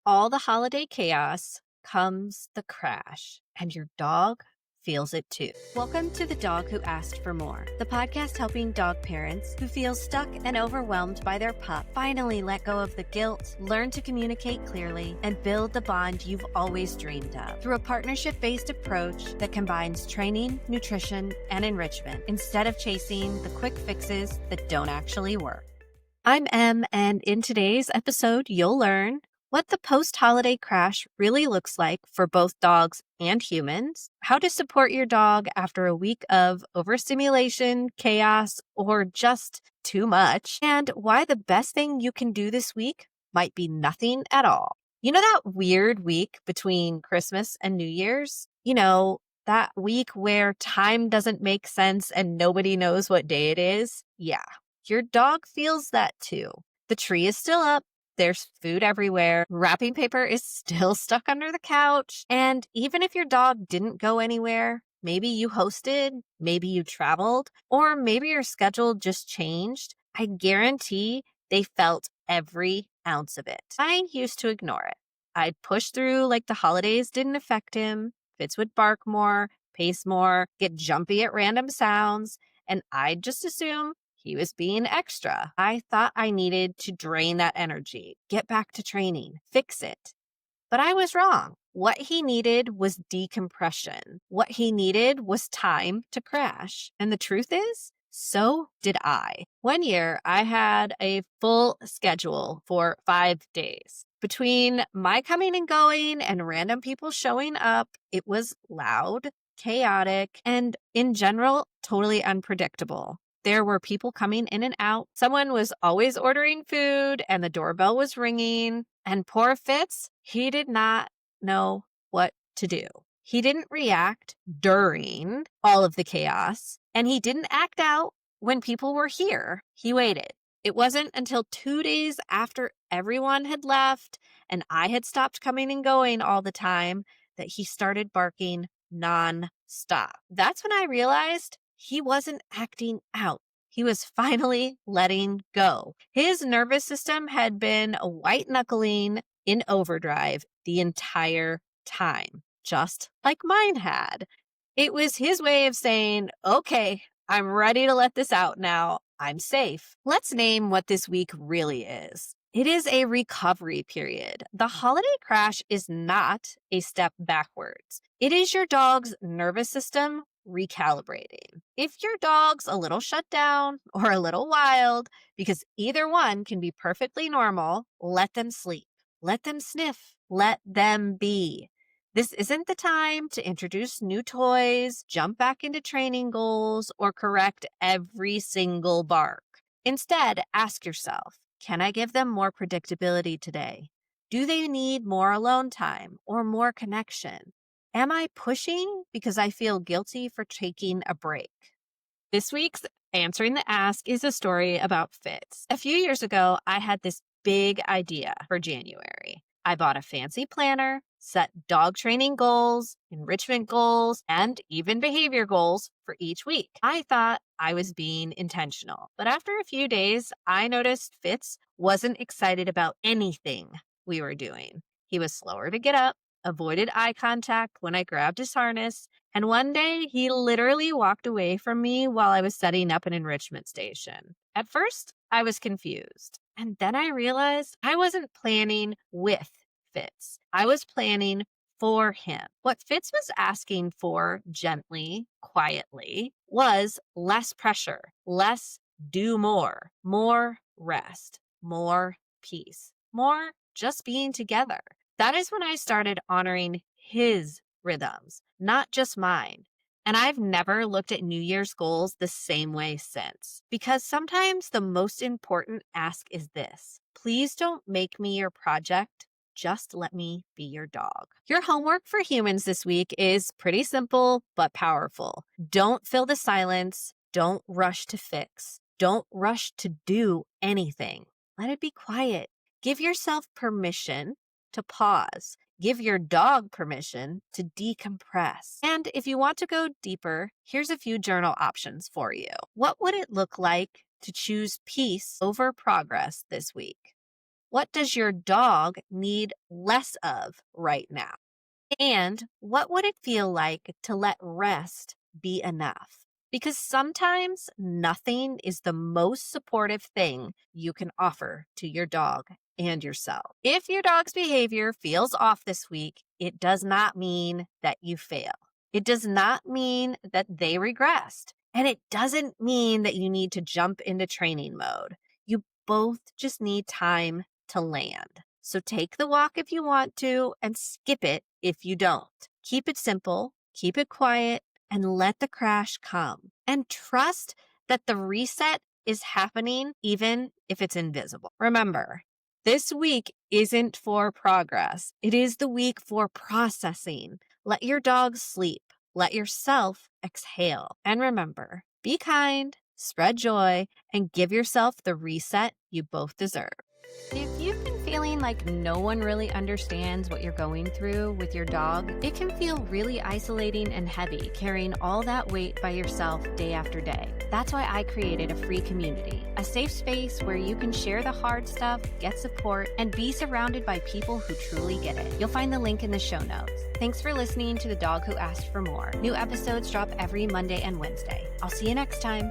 all the holiday chaos comes the crash, and your dog feels it too. Welcome to The Dog Who Asked for More, the podcast helping dog parents who feel stuck and overwhelmed by their pup finally let go of the guilt, learn to communicate clearly, and build the bond you've always dreamed of through a partnership-based approach that combines training, nutrition, and enrichment instead of chasing the quick fixes that don't actually work. I'm Em, and in today's episode, you'll learn what the post-holiday crash really looks like for both dogs and humans, how to support your dog after a week of overstimulation, chaos, or just too much, and why the best thing you can do this week might be nothing at all. You know that weird week between Christmas and New Year's? That week where time doesn't make sense and nobody knows what day it is? Yeah. Your dog feels that too. The tree is still up. There's food everywhere. Wrapping paper is still stuck under the couch. And even if your dog didn't go anywhere, maybe you hosted, maybe you traveled, or maybe your schedule just changed, I guarantee they felt every ounce of it. I used to ignore it. I'd push through like the holidays didn't affect him. Fitz would bark more, pace more, get jumpy at random sounds, and I'd just assume he was being extra. I thought I needed to drain that energy, get back to training, fix it. But I was wrong. What he needed was decompression. What he needed was time to crash. And the truth is, so did I. One year, I had a full schedule for 5 days. Between my coming and going and random people showing up, it was loud, chaotic, and in general, totally unpredictable. There were people coming in and out. Someone was always ordering food and the doorbell was ringing. And poor Fitz, he did not know what to do. He didn't react during all of the chaos, and he didn't act out when people were here. He waited. It wasn't until 2 days after everyone had left and I had stopped coming and going all the time that he started barking nonstop. That's when I realized he wasn't acting out. He was finally letting go. His nervous system had been white knuckling in overdrive the entire time, just like mine had. It was his way of saying, okay, I'm ready to let this out now. I'm safe. Let's name what this week really is. It is a recovery period. The holiday crash is not a step backwards. It is your dog's nervous system recalibrating. If your dog's a little shut down or a little wild, because either one can be perfectly normal, let them sleep, let them sniff, let them be. This isn't the time to introduce new toys, jump back into training goals, or correct every single bark. Instead, ask yourself, can I give them more predictability today? Do they need more alone time or more connection? Am I pushing because I feel guilty for taking a break? This week's Answering the Ask is a story about Fitz. A few years ago, I had this big idea for January. I bought a fancy planner, set dog training goals, enrichment goals, and even behavior goals for each week. I thought I was being intentional. But after a few days, I noticed Fitz wasn't excited about anything we were doing. He was slower to get up, avoided eye contact when I grabbed his harness, and one day he literally walked away from me while I was setting up an enrichment station. At first, I was confused, and then I realized I wasn't planning with Fitz. I was planning for him. What Fitz was asking for gently, quietly, was less pressure, less do more rest, more peace, more just being together. That is when I started honoring his rhythms, not just mine. And I've never looked at New Year's goals the same way since. Because sometimes the most important ask is this: please don't make me your project. Just let me be your dog. Your homework for humans this week is pretty simple but powerful. Don't fill the silence. Don't rush to fix. Don't rush to do anything. Let it be quiet. Give yourself permission to pause. Give your dog permission to decompress. And if you want to go deeper, here's a few journal options for you. What would it look like to choose peace over progress this week? What does your dog need less of right now? And what would it feel like to let rest be enough? Because sometimes nothing is the most supportive thing you can offer to your dog and yourself. If your dog's behavior feels off this week, it does not mean that you fail. It does not mean that they regressed. And it doesn't mean that you need to jump into training mode. You both just need time to land. So take the walk if you want to and skip it if you don't. Keep it simple, keep it quiet, and let the crash come. And trust that the reset is happening even if it's invisible. Remember, this week isn't for progress. It is the week for processing. Let your dog sleep. Let yourself exhale. And remember, be kind, spread joy, and give yourself the reset you both deserve. If you've been feeling like no one really understands what you're going through with your dog, it can feel really isolating and heavy carrying all that weight by yourself day after day. That's why I created a free community, a safe space where you can share the hard stuff, get support, and be surrounded by people who truly get it. You'll find the link in the show notes. Thanks for listening to The Dog Who Asked for More. New episodes drop every Monday and Wednesday. I'll see you next time.